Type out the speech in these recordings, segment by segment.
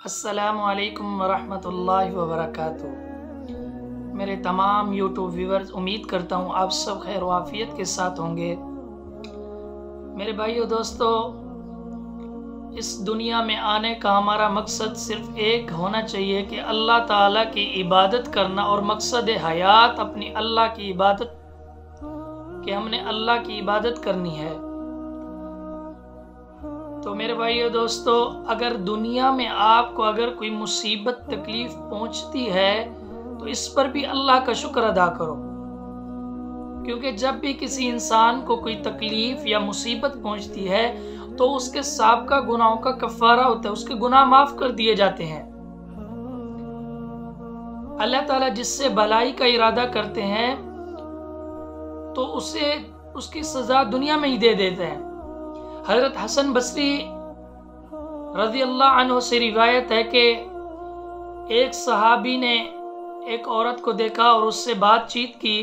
अस्सलामु अलैकुम वरहमतुल्लाहि वबरकातुहू। मेरे तमाम यूट्यूब व्यूवर्स, उम्मीद करता हूँ आप सब खैर व आफियत के साथ होंगे। मेरे भाइयों दोस्तों, इस दुनिया में आने का हमारा मकसद सिर्फ एक होना चाहिए कि अल्लाह ताला की इबादत करना, और मकसद हयात अपनी अल्लाह की इबादत, कि हमने अल्लाह की इबादत करनी है। तो मेरे भाइयों दोस्तों, अगर दुनिया में आपको अगर कोई मुसीबत तकलीफ पहुंचती है तो इस पर भी अल्लाह का शुक्र अदा करो, क्योंकि जब भी किसी इंसान को कोई तकलीफ या मुसीबत पहुंचती है तो उसके साबिक़ा गुनाहों का कफ़ारा होता है, उसके गुनाह माफ कर दिए जाते हैं। अल्लाह ताला जिससे भलाई का इरादा करते हैं तो उसे उसकी सजा दुनिया में ही दे देते हैं। हजरत हसन बसरी रज़ी अल्लाह अन्हु से रिवायत है कि एक सहाबी ने एक औरत को देखा और उससे बातचीत की।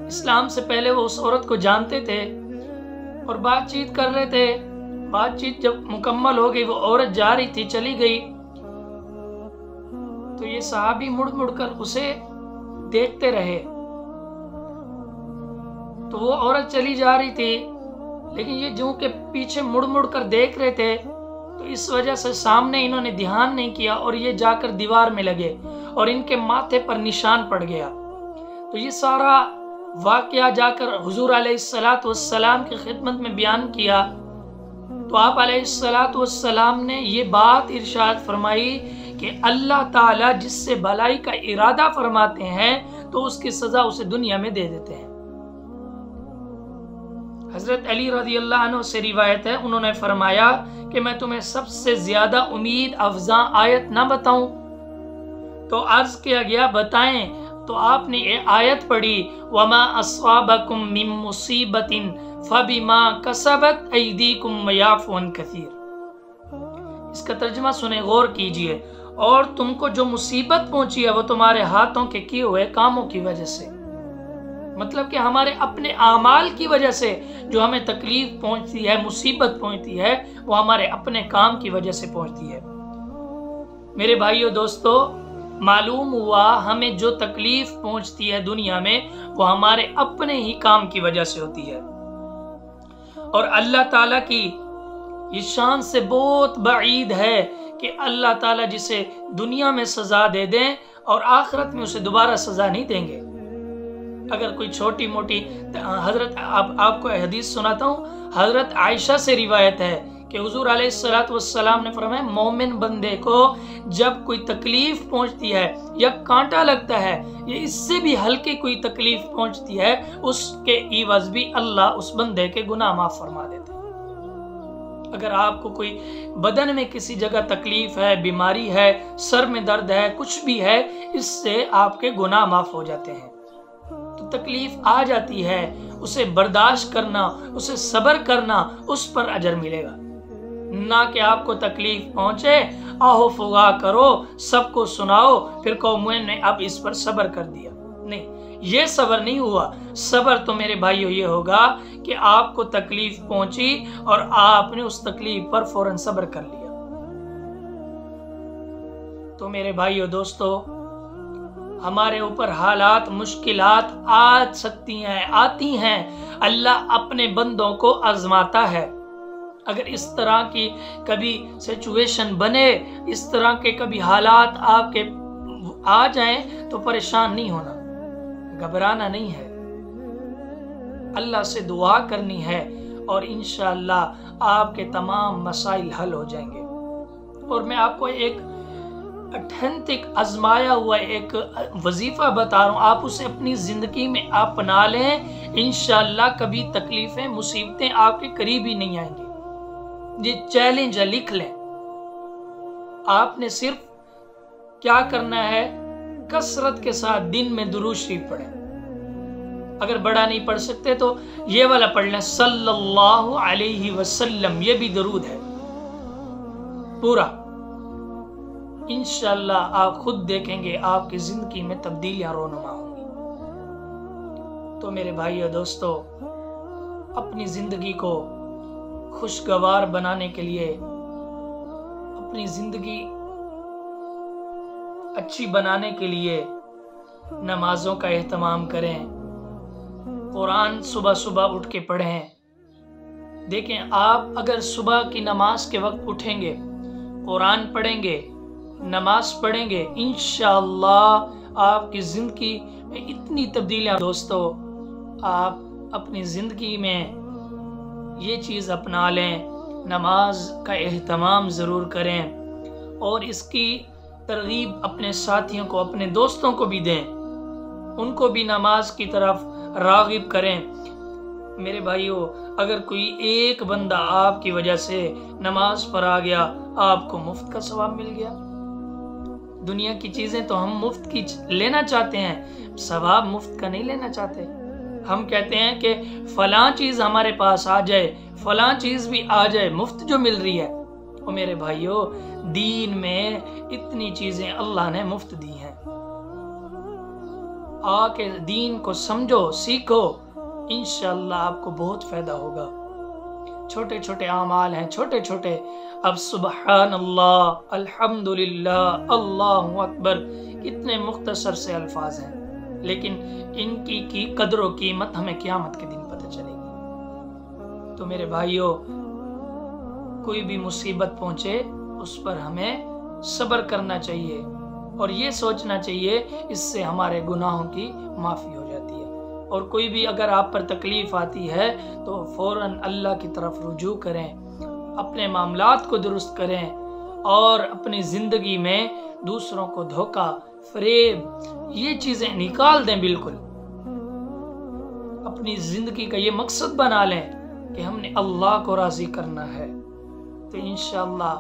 इस्लाम से पहले वो उस औरत को जानते थे और बातचीत कर रहे थे। बातचीत जब मुकम्मल हो गई, वो औरत जा रही थी, चली गई, तो ये सहाबी मुड़ मुड़ कर उसे देखते रहे। तो वो औरत चली जा रही थी, लेकिन ये जो के पीछे मुड़ मुड़ कर देख रहे थे, तो इस वजह से सामने इन्होंने ध्यान नहीं किया और ये जाकर दीवार में लगे और इनके माथे पर निशान पड़ गया। तो ये सारा वाकया जाकर हुजूर अलैहिस्सलातु वस्सलाम की खिदमत में बयान किया। तो आप अलैहिस्सलातु वस्सलाम ने ये बात इरशाद फरमाई कि अल्लाह ताला जिससे भलाई का इरादा फरमाते हैं तो उसकी सजा उसे दुनिया में दे देते हैं। हजरत अली रज़ी अल्लाह अन्हु से रिवायत है, उन्होंने फरमाया कि मैं तुम्हें सबसे ज्यादा उम्मीद अफजा आयत ना बताऊं? तो अर्ज किया गया बताएं। तो आपने ये आयत पढ़ी, वमा अस्वाबकुम मिन मुसीबतिन फबिमा कसबत ऐदीकुम वयाफु अन कसीर। इसका तर्जुमा सुने, गौर कीजिए। और तुमको जो मुसीबत पहुंची है वो तुम्हारे हाथों के किए हुए कामों की वजह से, मतलब कि हमारे अपने आमाल की वजह से जो हमें तकलीफ पहुंचती है, मुसीबत पहुंचती है, वो हमारे अपने काम की वजह से पहुंचती है। मेरे भाइयों दोस्तों, मालूम हुआ हमें जो तकलीफ पहुंचती है दुनिया में वो हमारे अपने ही काम की वजह से होती है। और अल्लाह ताला की ये शान से बहुत बाईद है कि अल्लाह ताला जिसे दुनिया में सजा दे दें और आखिरत में उसे दोबारा सजा नहीं देंगे। अगर कोई छोटी मोटी हजरत आपको हदीस सुनाता हूँ। हजरत आयशा से रिवायत है कि हुजूर अलैहिस्सलातु वस्सलाम ने फरमाया, मोमिन बंदे को जब कोई तकलीफ पहुंचती है या कांटा लगता है या इससे भी हल्की कोई तकलीफ पहुंचती है, उसके इवज भी अल्लाह उस बंदे के गुनाह माफ फरमा देते हैं। अगर आपको कोई बदन में किसी जगह तकलीफ है, बीमारी है, सर में दर्द है, कुछ भी है, इससे आपके गुनाह माफ हो जाते हैं। तो तकलीफ आ जाती है, उसे बर्दाश्त करना, उसे सब्र करना, उस पर अजर मिलेगा। ना कि आपको तकलीफ पहुंचे, आहो फुगा करो, सबको सुनाओ, फिर कहो मैंने अब इस पर सब्र कर दिया। नहीं, ये सब्र नहीं हुआ। सब्र तो मेरे भाइयों ये होगा कि आपको तकलीफ पहुंची और आपने उस तकलीफ पर फौरन सब्र कर लिया। तो मेरे भाइयों दोस्तों, हमारे ऊपर हालात, मुश्किलात आ सकती हैं, आती हैं। अल्लाह अपने बंदों को आजमाता है। अगर इस तरह की कभी सिचुएशन बने, इस तरह के कभी हालात आपके आ जाएं, तो परेशान नहीं होना, घबराना नहीं है, अल्लाह से दुआ करनी है और इंशाअल्लाह आपके तमाम मसाइल हल हो जाएंगे। और मैं आपको एक ऑथेंटिक आजमाया हुआ एक वजीफा बता रहा हूँ, आप उसे अपनी जिंदगी में अपना लें, इंशाअल्लाह कभी तकलीफें, मुसीबतें आपके करीब ही नहीं आएंगी। ये चैलेंज है, लिख लें। आपने सिर्फ क्या करना है, कसरत के साथ दिन में दुरूद शरीफ पढ़ें। अगर बड़ा नहीं पढ़ सकते तो ये वाला पढ़ लें, सल्लल्लाहु अलैहि वसल्लम, ये भी दुरूद है पूरा। इंशाअल्लाह आप खुद देखेंगे आपकी जिंदगी में तब्दीलियां रोनुमा होंगी। तो मेरे भाइयों दोस्तों, अपनी जिंदगी को खुशगवार बनाने के लिए, अपनी जिंदगी اچھی بنانے کے لیے نمازوں کا اہتمام کریں، قرآن صبح صبح اٹھ کے پڑھیں۔ دیکھیں، آپ اگر صبح کی نماز کے وقت اٹھیں گے، قرآن پڑھیں گے، نماز پڑھیں گے، انشاءاللہ آپ کی زندگی میں اتنی تبدیلیاں۔ دوستو، آپ اپنی زندگی میں یہ چیز اپنا لیں، نماز کا اہتمام ضرور کریں، اور اس کی ترغیب اپنے ساتھیوں کو، اپنے دوستوں کو بھی دیں، ان کو بھی نماز کی طرف راغب کریں۔ میرے بھائیو، اگر کوئی ایک بندہ آپ کی وجہ سے نماز پر آ گیا، آپ کو مفت کا ثواب مل گیا۔ دنیا کی چیزیں تو ہم مفت کی لینا چاہتے ہیں، ثواب مفت کا نہیں لینا چاہتے۔ ہم کہتے ہیں کہ فلاں چیز ہمارے پاس آ جائے، فلاں چیز بھی آ جائے، مفت جو مل رہی ہے۔ اور میرے بھائیو، دین میں اتنی چیزیں اللہ نے مفت دی ہیں۔ آ کے دین کو سمجھو، سیکھو، انشاءاللہ آپ کو بہت فائدہ ہوگا۔ چھوٹے چھوٹے اعمال ہیں، چھوٹے چھوٹے۔ اب سبحان اللہ، الحمدللہ، اللہ اکبر، کتنے مختصر سے الفاظ ہیں، لیکن ان کی قدر و قیمت ہمیں قیامت کے دن پتہ چلے گی۔ تو میرے بھائیو، کوئی بھی مصیبت پہنچے اس پر ہمیں صبر کرنا چاہیے، اور یہ سوچنا چاہیے اس سے ہمارے گناہوں کی معافی ہو جاتی ہے۔ اور کوئی بھی اگر آپ پر تکلیف آتی ہے تو فوراً اللہ کی طرف رجوع کریں، اپنے معاملات کو درست کریں، اور اپنی زندگی میں دوسروں کو دھوکہ، فریب، یہ چیزیں نکال دیں۔ بالکل اپنی زندگی کا یہ مقصد بنا لیں کہ ہم نے اللہ کو راضی کرنا ہے، تو انشاءاللہ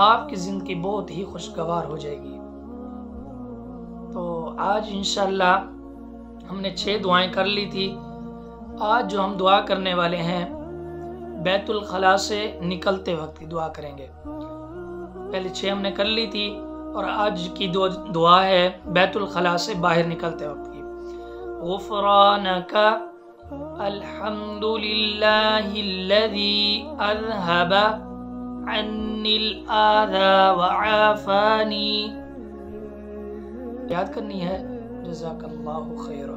آپ کی زندگی بہت ہی خوشگوار ہو جائے گی۔ تو آج انشاءاللہ ہم نے 6 دعائیں کر لی تھی۔ آج جو ہم دعا کرنے والے ہیں، بیت الخلاء سے نکلتے وقت کی دعا کریں گے۔ پہلے 6 ہم نے کر لی تھی، اور آج کی دعا ہے بیت الخلاء سے باہر نکلتے وقت کی۔ غفرانک الحمدللہ الذی اذھب عنی الاذی وعافانی۔ یاد کرنی ہے۔ جزاک اللہ خیرا۔